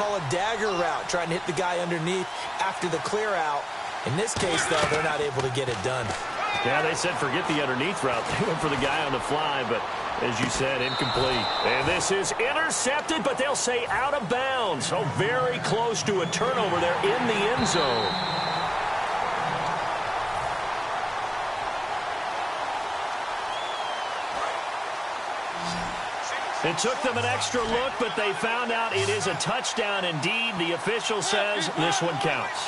call a dagger route, trying to hit the guy underneath after the clear out. In this case, though, they're not able to get it done. Yeah, they said forget the underneath route. They went for the guy on the fly, but as you said, incomplete. And this is intercepted, but they'll say out of bounds. So very close to a turnover there in the end zone. It took them an extra look, but they found out it is a touchdown indeed. The official says this one counts.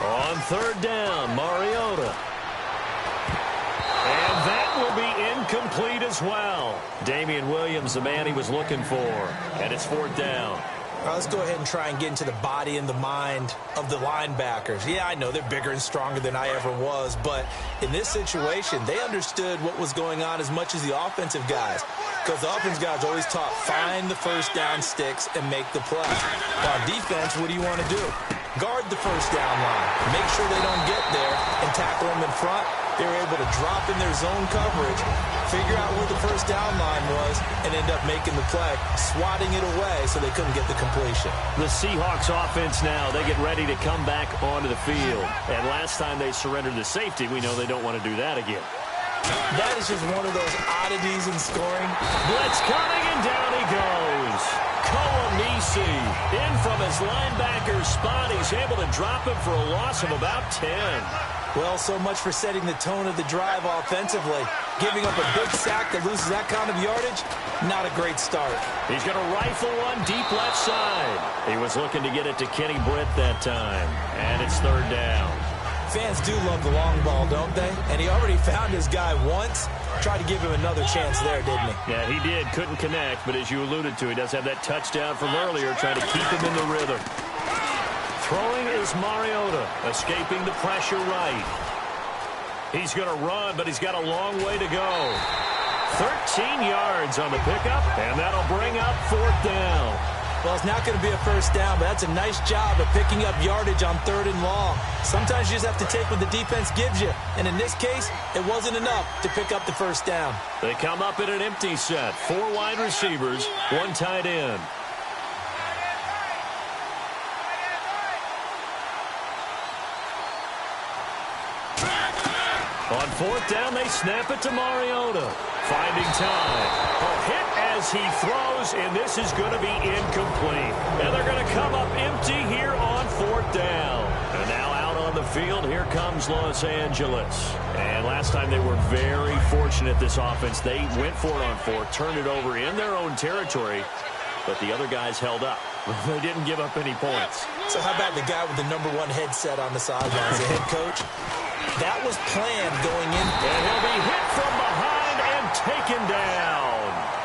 On third down, Mariota. And that will be incomplete as well. Damian Williams, the man he was looking for. And it's fourth down. All right, let's go ahead and try and get into the body and the mind of the linebackers. Yeah, I know they're bigger and stronger than I ever was, but in this situation, they understood what was going on as much as the offensive guys. Because the offensive guys always taught, find the first down sticks and make the play. On defense, what do you want to do? Guard the first down line. Make sure they don't get there and tackle them in front. They were able to drop in their zone coverage, figure out where the first down line was, and end up making the play, swatting it away so they couldn't get the completion. The Seahawks offense now, they get ready to come back onto the field. And last time they surrendered the safety, we know they don't want to do that again. That is just one of those oddities in scoring. Blitz coming, and down he goes. Koamisi in from his linebacker spot. He's able to drop him for a loss of about 10. Well, so much for setting the tone of the drive offensively. Giving up a big sack that loses that kind of yardage, not a great start. He's going to rifle one deep left side. He was looking to get it to Kenny Britt that time. And it's third down. Fans do love the long ball, don't they? And he already found his guy once. Tried to give him another chance there, didn't he? Yeah, he did. Couldn't connect, but as you alluded to, he does have that touchdown from earlier, trying to keep him in the rhythm. Throwing is Mariota, escaping the pressure right. He's going to run, but he's got a long way to go. 13 yards on the pickup, and that'll bring up fourth down. Well, it's not going to be a first down, but that's a nice job of picking up yardage on third and long. Sometimes you just have to take what the defense gives you, and in this case, it wasn't enough to pick up the first down. They come up in an empty set. 4 wide receivers, 1 tight end. On fourth down, they snap it to Mariota. Finding time. A hit as he throws, and this is going to be incomplete. And they're going to come up empty here on fourth down. And now out on the field, here comes Los Angeles. And last time they were very fortunate, this offense. They went for it on fourth, turned it over in their own territory, but the other guys held up. They didn't give up any points. So how about the guy with the #1 headset on the sidelines, the head coach? That was planned going in. And he'll be hit from behind and taken down.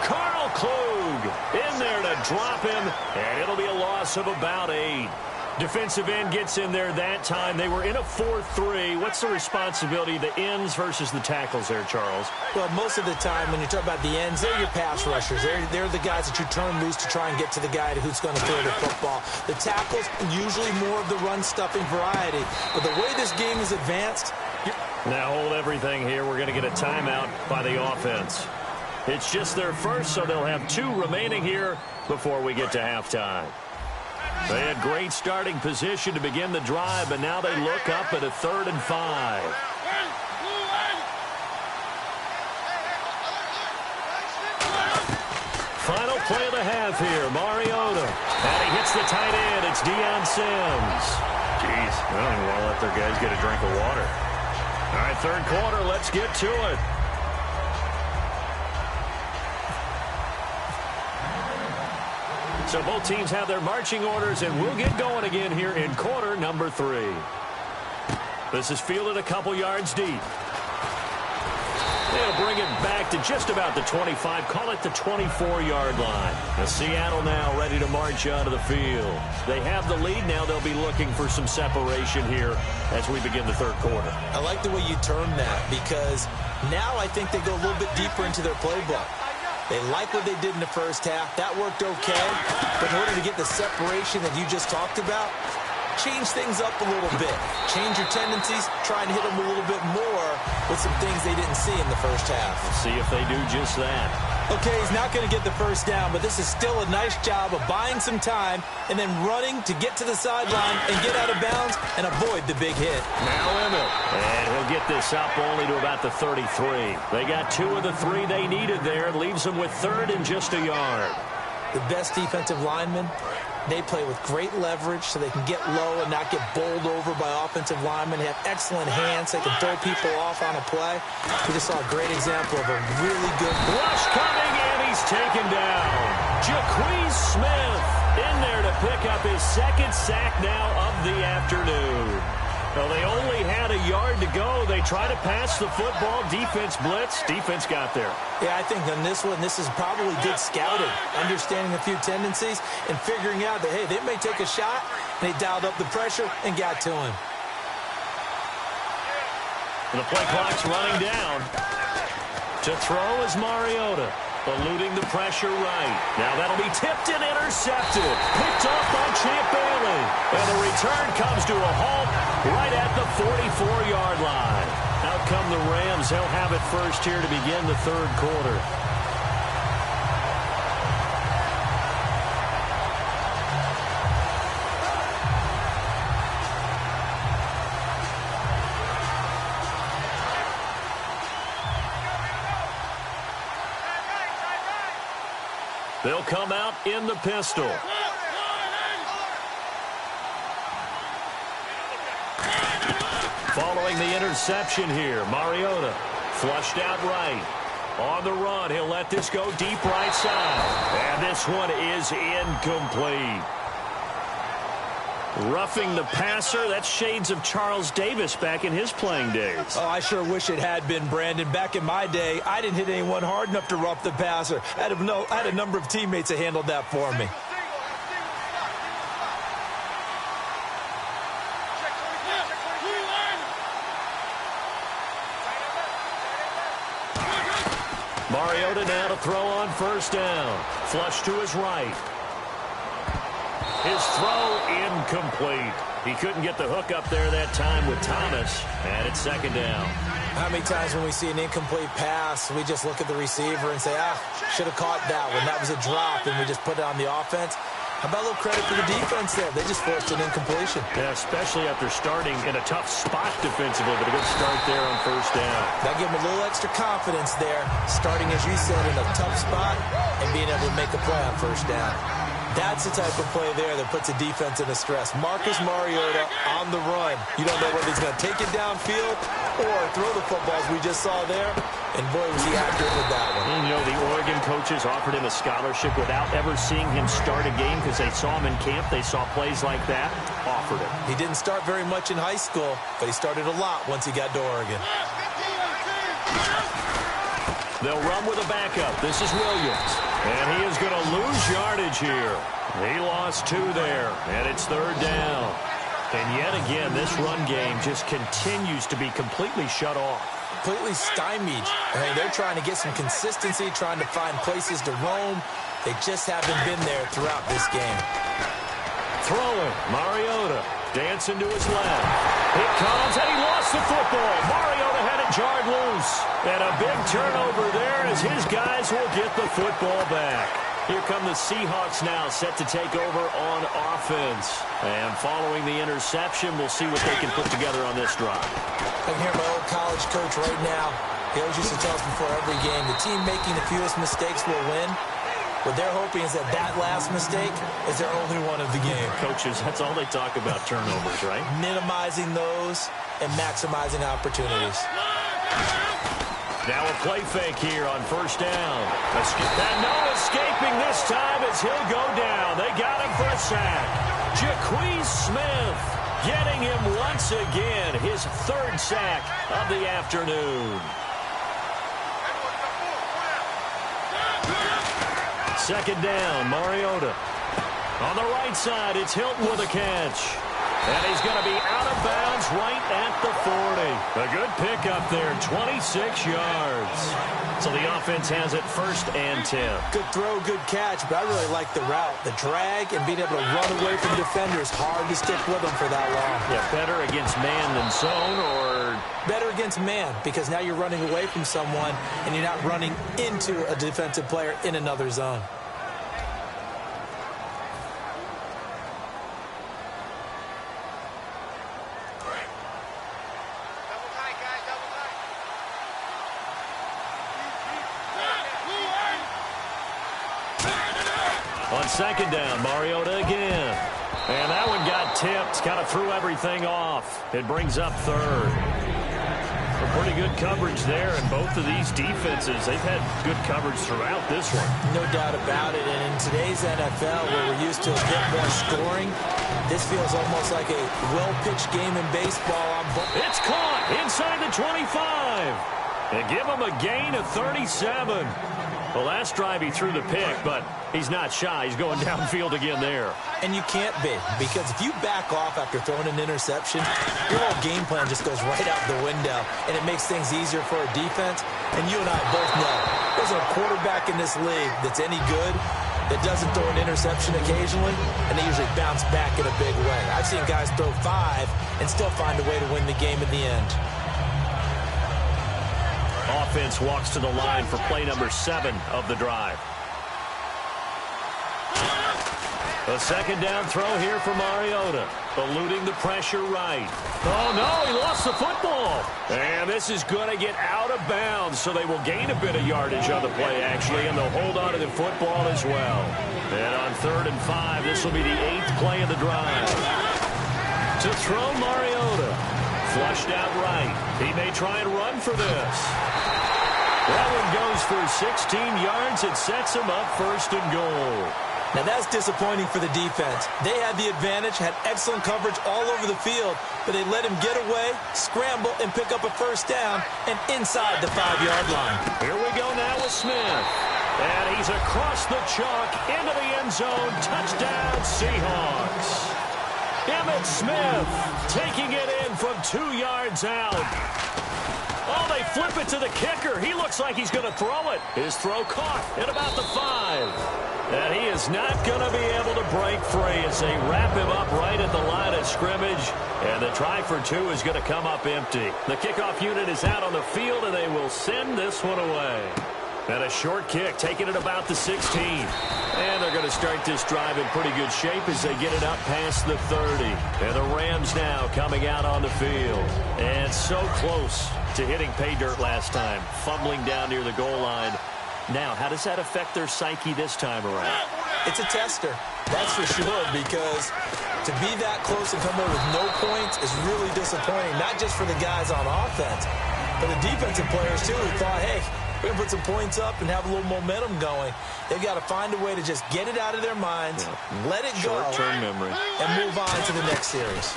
Carl Klug in there to drop him, and it'll be a loss of about 8. Defensive end gets in there that time. They were in a 4-3. What's the responsibility of the ends versus the tackles there, Charles? Well, most of the time when you talk about the ends, they're your pass rushers. They're the guys that you turn loose to try and get to the guy who's going to throw the football. The tackles, usually more of the run-stuffing variety. But the way this game is advanced... Now hold everything here. We're going to get a timeout by the offense. It's just their first, so they'll have 2 remaining here before we get to halftime. They had great starting position to begin the drive, but now they look up at a 3rd and 5. Final play of the half here, Mariota. And he hits the tight end. It's Deion Sims. Jeez, I don't even want to let their guys get a drink of water. All right, third quarter, let's get to it. So both teams have their marching orders, and we'll get going again here in quarter number 3. This is fielded a couple yards deep. They'll bring it back to just about the 25, call it the 24-yard line. The Seattle now ready to march onto the field. They have the lead. Now they'll be looking for some separation here as we begin the third quarter. I like the way you termed that, because now I think they go a little bit deeper into their playbook. They like what they did in the first half. That worked okay. But in order to get the separation that you just talked about, change things up a little bit. Change your tendencies, try and hit them a little bit more with some things they didn't see in the first half. Let's see if they do just that. Okay, he's not going to get the first down, but this is still a nice job of buying some time and then running to get to the sideline and get out of bounds and avoid the big hit. Now Emmett. And he'll get this up only to about the 33. They got 2 of the 3 they needed there. Leaves them with 3rd and just a yard. The best defensive linemen, they play with great leverage so they can get low and not get bowled over by offensive linemen. They have excellent hands. They can throw people off on a play. We just saw a great example of a really good rush coming, and he's taken down. Jaquez Smith in there to pick up his 2nd sack now of the afternoon. Well, they only had a yard to go. They try to pass the football. Defense blitz. Defense got there. Yeah, I think on this one, this is probably good scouting, understanding a few tendencies and figuring out that, hey, they may take a shot. And they dialed up the pressure and got to him. And the play clock's running down. To throw is Mariota. Eluding the pressure right. Now that'll be tipped and intercepted. Picked off by Champ Bailey. And the return comes to a halt right at the 44-yard line. Out come the Rams. They'll have it first here to begin the 3rd quarter. They'll come out in the pistol. Following the interception here, Mariota flushed out right. On the run, he'll let this go deep right side. And this one is incomplete. Roughing the passer, that's shades of Charles Davis back in his playing days. Oh, I sure wish it had been, Brandon. Back in my day, I didn't hit anyone hard enough to rough the passer. I had a number of teammates that handled that for me. Mariota now to throw on 1st down. Flush to his right. His throw incomplete. He couldn't get the hook up there that time with Thomas. And it's 2nd down. How many times when we see an incomplete pass, we just look at the receiver and say, should have caught that one. That was a drop, and we just put it on the offense. How about a little credit for the defense there? They just forced an incompletion. Yeah, especially after starting in a tough spot defensively, but a good start there on 1st down. That gave them a little extra confidence there, starting, as you said, in a tough spot and being able to make a play on 1st down. That's the type of play there that puts a defense in a stress. Marcus Mariota on the run. You don't know whether he's going to take it downfield or throw the football as we just saw there. And boy, was he accurate with that one. You know, the Oregon coaches offered him a scholarship without ever seeing him start a game because they saw him in camp. They saw plays like that. Offered him. He didn't start very much in high school, but he started a lot once he got to Oregon. They'll run with a backup. This is Williams. And he is going to lose yardage here. He lost 2 there. And it's 3rd down. And yet again, this run game just continues to be completely shut off. Completely stymied. I mean, they're trying to get some consistency, trying to find places to roam. They just haven't been there throughout this game. Throwing. Mariota dancing to his left. It comes, and he lost the football. Mariota had it jarred loose. And a big turnover there as his guys will get the football back. Here come the Seahawks now, set to take over on offense. And following the interception, we'll see what they can put together on this drive. I can hear my old college coach right now. He always used to tell us before every game, the team making the fewest mistakes will win. What they're hoping is that last mistake is their only one of the game. Coaches, that's all they talk about, turnovers, right? Minimizing those and maximizing opportunities. Now a play fake here on 1st down. No escaping this time as he'll go down. They got him for a sack. Jaquez Smith getting him once again. His 3rd sack of the afternoon. 2nd down, Mariota. On the right side, it's Hilton with a catch. And he's going to be out of bounds right at the 40. A good pickup there, 26 yards. So the offense has it 1st and 10. Good throw, good catch, but I really like the route. The drag and being able to run away from defenders, hard to stick with them for that long. Yeah, better against man than zone, or? Better against man, because now you're running away from someone and you're not running into a defensive player in another zone. On 2nd down, Mariota again. And that one got tipped, kind of threw everything off. It brings up 3rd. A pretty good coverage there, and both of these defenses, they've had good coverage throughout this one. No doubt about it, and in today's NFL, where we're used to a bit more scoring, this feels almost like a well-pitched game in baseball. It's caught inside the 25. And give him a gain of 37. Well, last drive he threw the pick, but he's not shy. He's going downfield again there. And you can't be, because if you back off after throwing an interception, your whole game plan just goes right out the window, and it makes things easier for a defense. And you and I both know there's a quarterback in this league that's any good that doesn't throw an interception occasionally, and they usually bounce back in a big way. I've seen guys throw 5 and still find a way to win the game in the end. Offense walks to the line for play number 7 of the drive. A 2nd down throw here for Mariota. Eluding the pressure right. Oh, no, he lost the football. And this is going to get out of bounds, so they will gain a bit of yardage on the play, actually, and they'll hold on to the football as well. And on 3rd and 5, this will be the 8th play of the drive. To throw Mariota. Flushed out right. He may try and run for this. That one goes for 16 yards. It sets him up 1st and goal. Now that's disappointing for the defense. They had the advantage, had excellent coverage all over the field, but they let him get away, scramble, and pick up a 1st down and inside the 5-yard line. Here we go now with Smith. And he's across the chalk into the end zone. Touchdown, Seahawks. Emmitt Smith taking it in from 2 yards out. Oh, they flip it to the kicker. He looks like he's going to throw it. His throw caught at about the 5. And he is not going to be able to break free as they wrap him up right at the line of scrimmage. And the try for 2 is going to come up empty. The kickoff unit is out on the field, and they will send this one away. And a short kick, taking it about the 16. And they're going to start this drive in pretty good shape as they get it up past the 30. And the Rams now coming out on the field. And so close to hitting pay dirt last time, fumbling down near the goal line. Now, how does that affect their psyche this time around? It's a tester, that's for sure, because to be that close and come away with no points is really disappointing, not just for the guys on offense, but the defensive players, too, who thought, hey, we're going to put some points up and have a little momentum going. They've got to find a way to just get it out of their minds, let it go, short-term memory, and move on to the next series.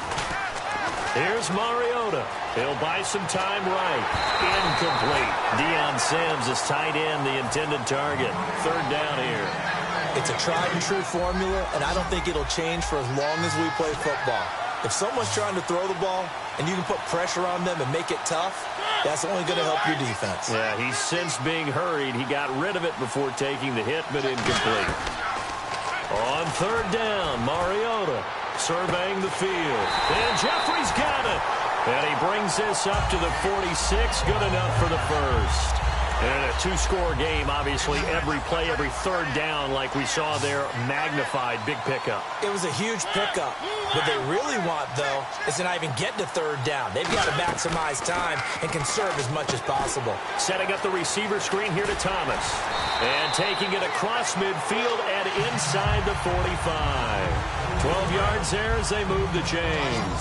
Here's Mariota. He'll buy some time right. Incomplete. Deion Sims is tight end, the intended target. 3rd down here. It's a tried-and-true formula, and I don't think it'll change for as long as we play football. If someone's trying to throw the ball and you can put pressure on them and make it tough, that's only going to help your defense. Yeah, he's since being hurried. He got rid of it before taking the hit, but incomplete. On 3rd down, Mariota surveying the field. And Jeffrey's got it. And he brings this up to the 46. Good enough for the 1st. And a 2-score game, obviously, every play, every 3rd down, like we saw there, magnified, big pickup. It was a huge pickup. What they really want, though, is to not even get to 3rd down. They've got to maximize time and conserve as much as possible. Setting up the receiver screen here to Thomas. And taking it across midfield and inside the 45. 12 yards there as they move the chains.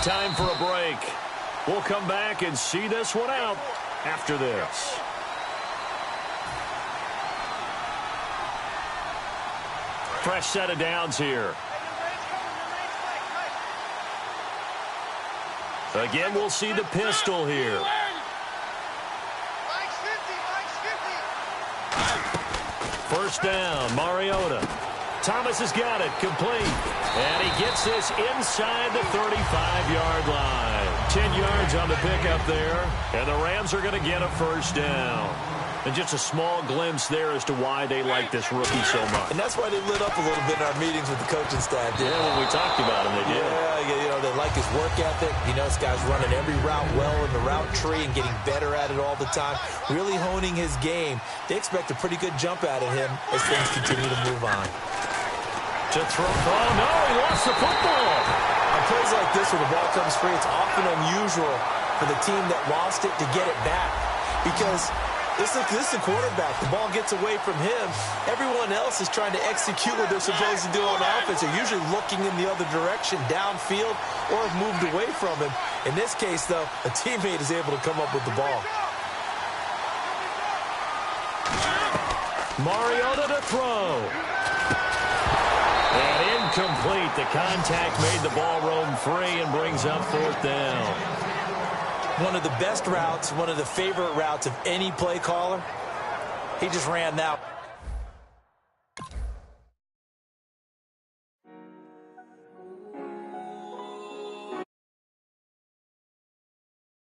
Time for a break. We'll come back and see this one out after this. Fresh set of downs here. Again, we'll see the pistol here. First down, Mariota Thomas has got it, complete. And he gets this inside the 35-yard line. 10 yards on the pickup there, and the Rams are going to get a first down. And just a small glimpse there as to why they like this rookie so much. And that's why they lit up a little bit in our meetings with the coaching staff. Yeah, when we talked about him, they did. Yeah, they like his work ethic. This guy's running every route well in the route tree and getting better at it all the time, really honing his game. They expect a pretty good jump out of him as things continue to move on. To throw. Oh, no, he lost the football. On plays like this where the ball comes free, it's often unusual for the team that lost it to get it back because this is the quarterback. The ball gets away from him. Everyone else is trying to execute what they're supposed to do on offense. They're usually looking in the other direction, downfield, or have moved away from him. In this case, though, a teammate is able to come up with the ball. Mariota to throw. And incomplete. The contact made the ball roam free and brings up fourth down. One of the best routes, one of the favorite routes of any play caller. He just ran that.